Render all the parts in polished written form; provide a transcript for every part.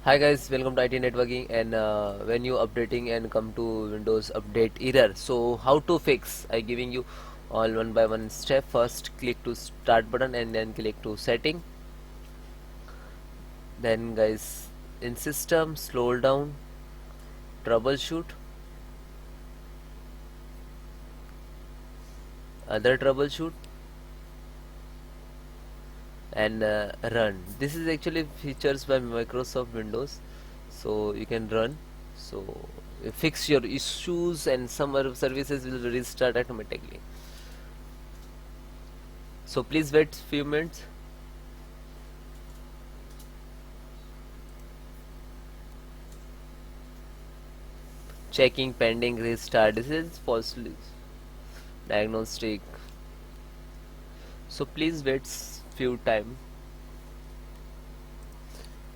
Hi guys, welcome to IT networking. And when you updating and come to Windows update error, so how to fix? I giving you all one by one step. First click to start button and then click to setting. Then guys, in system, scroll down, troubleshoot, other troubleshoot, and run. This is actually features by Microsoft Windows, so you can run. So fix your issues and some other services will restart automatically. So please wait few minutes. Checking pending restart. This is falsely diagnostic. So please wait few time.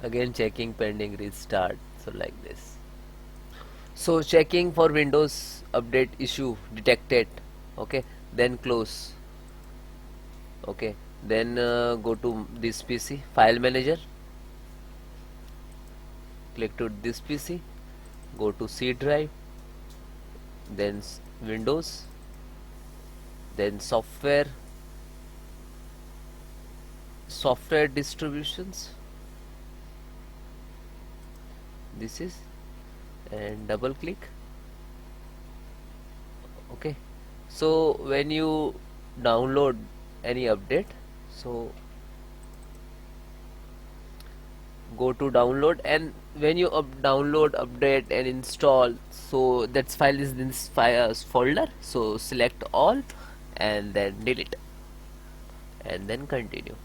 Again checking pending restart. So like this. So checking for Windows update issue detected. Okay. Then close. Okay. Then go to this PC file manager. Click to this PC. Go to C drive. Then Windows. Then software distributions, this is, and double click. Okay, so when you download any update, so go to download, and when you download update and install, so that file is in this folder, so select all and then delete and then continue.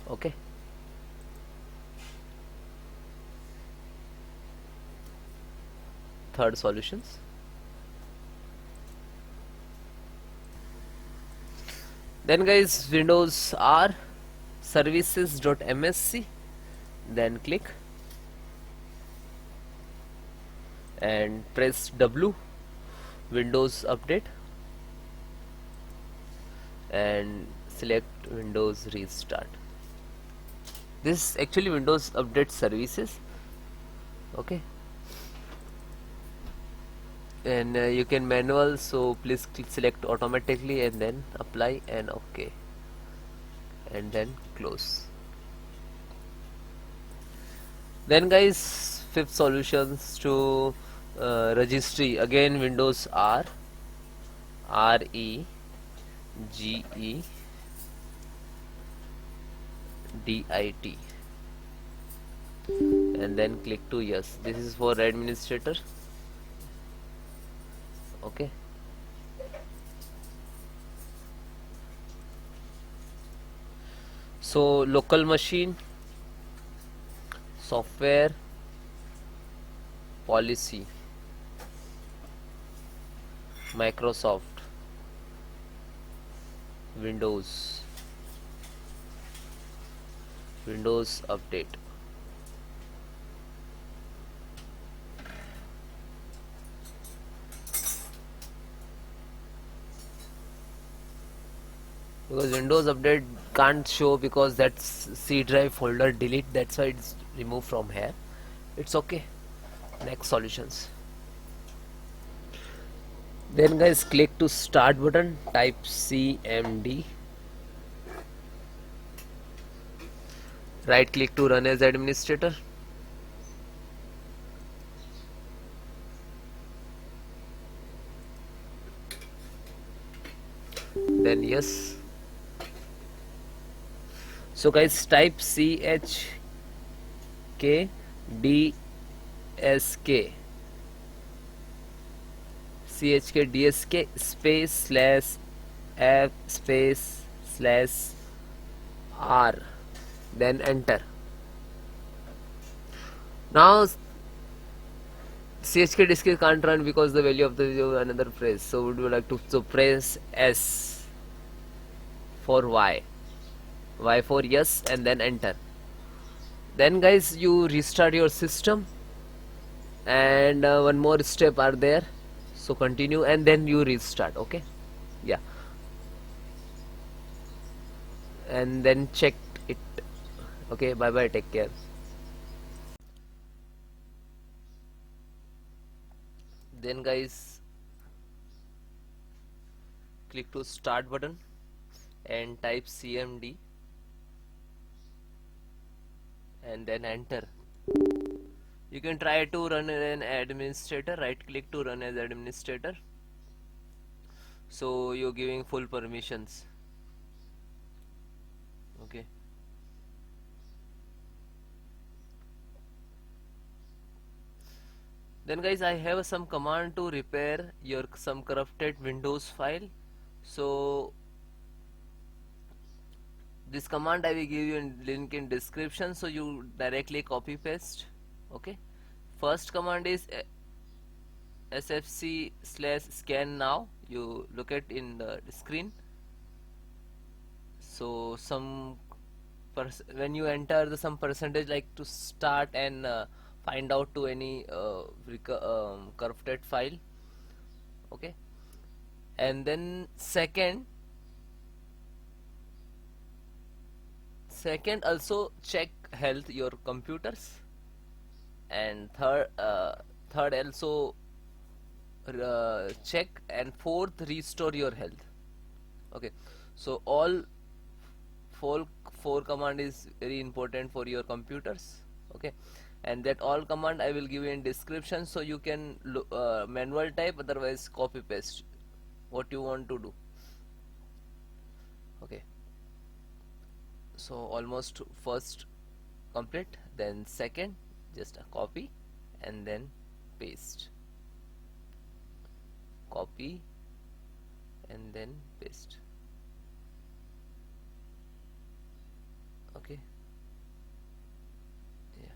Okay, third solutions. Then guys, Windows R services.msc, then click and press W, Windows update, and select Windows restart. This is actually Windows update services. Okay, and you can manual, so please select automatically and then apply and okay, and then close. Then guys, fifth solutions to registry. Again Windows R REGEDIT, and then click to yes. This is for administrator. Okay, so local machine, software, policy, Microsoft, Windows update. Because Windows update can't show because that's C drive folder delete, that's why it's removed from here. It's okay. Next solutions. Then guys, click to start button, type CMD, right click to run as administrator, then yes. So guys, type CHKDSK space slash F space slash R, then enter. Now CHKDSK can't run because the value of the another phrase, so would you like to press S for Y for yes, and then enter. Then guys, you restart your system, and one more step are there, so continue and then you restart. Okay, yeah, and then check it. Okay, bye bye, take care. Then guys, click to start button and type cmd and then enter. You can try to run an administrator, right click to run as administrator, so you're giving full permissions. Okay, then guys, I have some command to repair your some corrupted Windows file. So this command I will give you in link in description, so you directly copy paste. Okay, first command is sfc slash scan now. You look at in the screen. So some when you enter the some percentage like to start and find out to any corrupted file. Okay, and then second also check health your computers, and third also check, and fourth restore your health. Okay, so all four four command is very important for your computers. Okay, and that all command I will give you in description, so you can manual type, otherwise copy paste what you want to do. Okay, so almost first complete, then second just a copy and then paste, copy and then paste. Okay, yeah,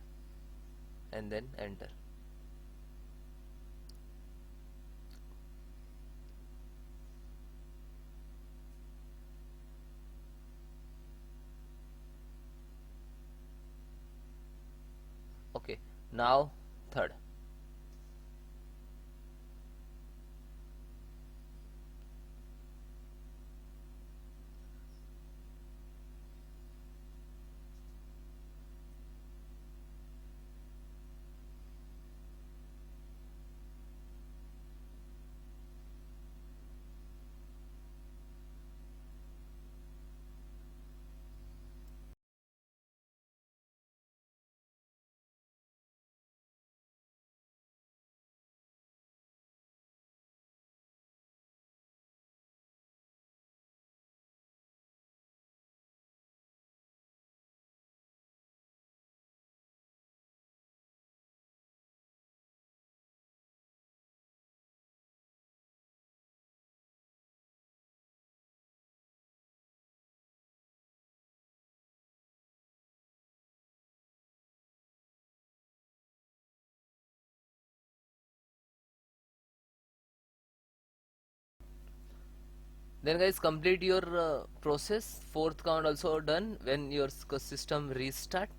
and then enter. Okay, now third. Then guys, complete your process. Fourth count also done. When your system restart,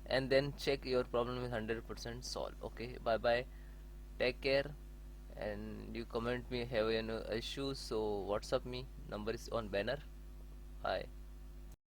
and then check your problem is 100% solved. Okay, bye bye, take care. And you comment me have any issues, so WhatsApp me, number is on banner. Bye.